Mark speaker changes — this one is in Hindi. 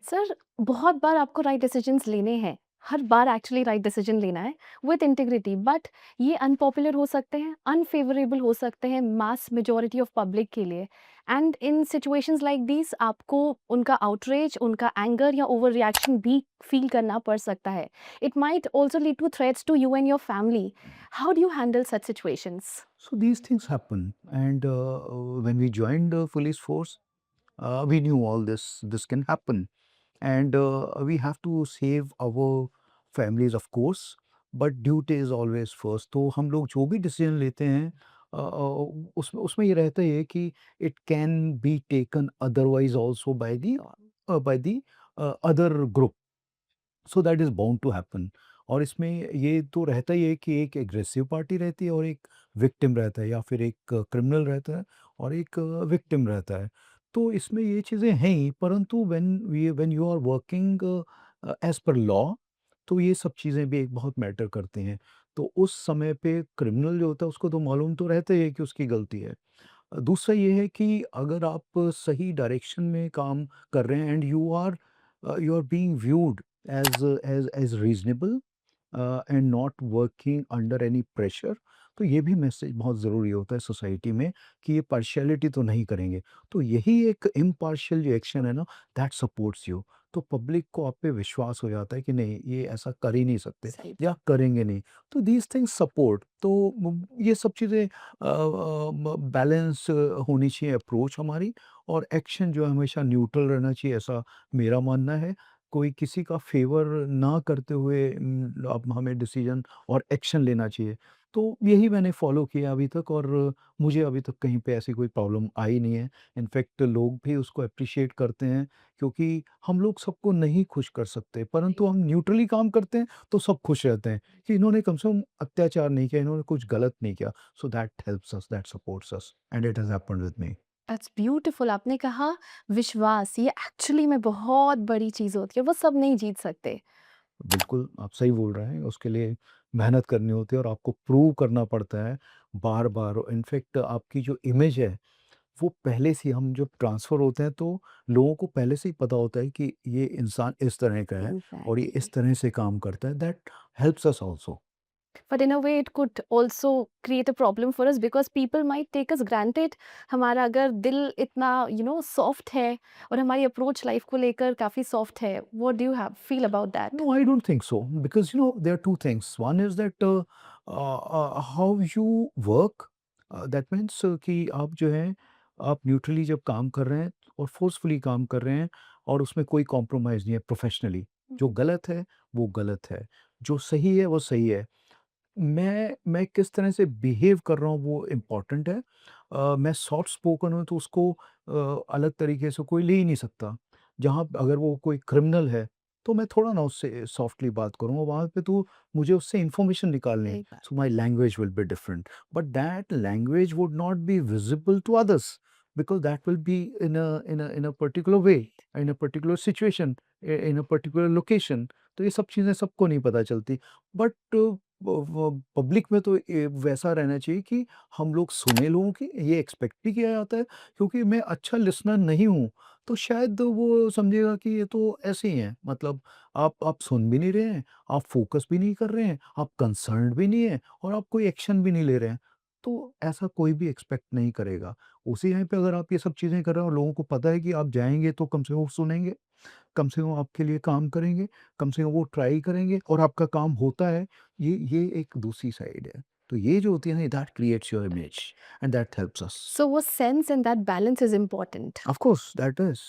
Speaker 1: सर, बहुत बार आपको राइट डिसीजंस लेने हैं। हर बार एक्चुअली राइट डिसीजन लेना है विद इंटीग्रिटी, बट ये अनपॉपुलर हो सकते हैं, अनफेवरेबल हो सकते हैं मास मेजॉरिटी ऑफ पब्लिक के लिए। And in situations like this आपको उनका आउटरीच, उनका एंगर या ओवर रिएक्शन भी फील करना पड़ सकता है। It might also lead to threats to you and your family. How do you handle such situations?
Speaker 2: So these things happen, and when we joined the police force, we knew all this can happen, and we have to save our families, of course, but duty is always first. तो हम लोग जो भी डिसीजन लेते हैं उसमें उसमें ये रहता है कि it can be taken otherwise also by the other group. So that is bound to happen. और इसमें ये तो रहता ही है कि एक एग्रेसिव पार्टी रहती है और एक विक्टिम रहता है, या फिर एक क्रिमिनल रहता है और एक विक्टिम रहता है। तो इसमें ये चीज़ें हैं ही, परंतु when you are working as per law, तो ये सब चीज़ें भी एक बहुत मैटर करती हैं। तो उस समय पे क्रिमिनल जो होता है उसको तो मालूम तो रहता ही है कि उसकी गलती है। दूसरा ये है कि अगर आप सही डायरेक्शन में काम कर रहे हैं and you are being viewed as reasonable and not working under any pressure, तो ये भी मैसेज बहुत ज़रूरी होता है सोसाइटी में कि ये पार्शियलिटी तो नहीं करेंगे। तो यही एक इम्पार्शियल जो एक्शन है ना, दैट सपोर्ट्स यू। तो पब्लिक को आप पे विश्वास हो जाता है कि नहीं, ये ऐसा कर ही नहीं सकते
Speaker 1: सही
Speaker 2: या
Speaker 1: बात।
Speaker 2: करेंगे नहीं। तो दीज़ थिंग्स सपोर्ट, तो ये सब चीज़ें बैलेंस होनी चाहिए अप्रोच हमारी, और एक्शन जो है हमेशा न्यूट्रल रहना चाहिए, ऐसा मेरा मानना है। कोई किसी का फेवर ना करते हुए अब हमें डिसीजन और एक्शन लेना चाहिए। तो यही मैंने फॉलो किया अभी तक, और मुझे अभी तक कहीं पे ऐसी कोई प्रॉब्लम आई नहीं है। इनफैक्ट लोग भी उसको अप्रिशिएट करते हैं, क्योंकि हम लोग सबको नहीं खुश कर सकते, परंतु हम न्यूट्रली काम करते हैं तो सब खुश रहते हैं कि इन्होंने कम से कम अत्याचार नहीं किया, इन्होंने कुछ गलत नहीं किया। So that helps us, that supports us, and it has happened with me.
Speaker 1: That's beautiful. आपने कहा विश्वास, ये एक्चुअली में बहुत बड़ी चीज़ होती है, वो सब नहीं जीत सकते।
Speaker 2: बिल्कुल, आप सही बोल रहे हैं, उसके लिए मेहनत करनी होती है और आपको प्रूव करना पड़ता है बार-बार। इनफैक्ट आपकी जो इमेज है, वो पहले से ही, हम जब ट्रांसफ़र होते हैं तो लोगों को पहले से ही पता होता है कि ये इंसान इस तरह का है और ये
Speaker 1: एग्ज़ैक्टली।
Speaker 2: इस तरह से काम करता है। That helps us also.
Speaker 1: But in a way it could also create a problem for us because people might take us granted. हमारा अगर दिल इतना सॉफ्ट है और हमारी अप्रोच लाइफ़ को लेकर काफ़ी सॉफ्ट है, what do you have feel about that?
Speaker 2: No, I don't think so, because there are two things. One is that how you work. That means कि आप जो है, आप न्यूट्रली जब काम कर रहे हैं और फोर्सफुली काम कर रहे हैं, और उसमें कोई कॉम्प्रोमाइज़ नहीं है प्रोफेशनली। जो गलत है वो गलत है, जो सही है वो सही है। मैं किस तरह से बिहेव कर रहा हूँ वो इम्पोर्टेंट है। मैं सॉफ्ट स्पोकन हूँ तो उसको अलग तरीके से कोई ले ही नहीं सकता। जहाँ अगर वो कोई क्रिमिनल है, तो मैं थोड़ा ना उससे सॉफ्टली बात करूँगा, वहाँ पे तो मुझे उससे इन्फॉर्मेशन निकालनी है।
Speaker 1: सही बात।
Speaker 2: So my language will be different, but that language would not be visible to others, because that will be in a particular way, in a particular situation, in a particular location. तो ये सब चीज़ें सबको नहीं पता चलती। बट पब्लिक में तो वैसा रहना चाहिए कि हम लोग सुने लोगों की, ये एक्सपेक्ट भी किया जाता है, क्योंकि मैं अच्छा लिसनर नहीं हूँ, तो शायद वो समझेगा कि ये तो ऐसे ही हैं। मतलब आप सुन भी नहीं रहे हैं, आप फोकस भी नहीं कर रहे हैं, आप कंसर्न्ड भी नहीं है, और आप कोई एक्शन भी नहीं ले रहे हैं। तो ऐसा कोई भी एक्सपेक्ट नहीं करेगा। उसी टाइम पे अगर आप ये सब चीज़ें कर रहे हो और लोगों को पता है कि आप जाएँगे तो कम से कम वो सुनेंगे, कम से कम आपके लिए काम करेंगे, कम से कम वो ट्राई करेंगे और आपका काम होता है, ये एक दूसरी साइड है। तो ये जो होती है ना, that creates your image and that helps us.
Speaker 1: So वो sense and that balance is important.
Speaker 2: Of course that is.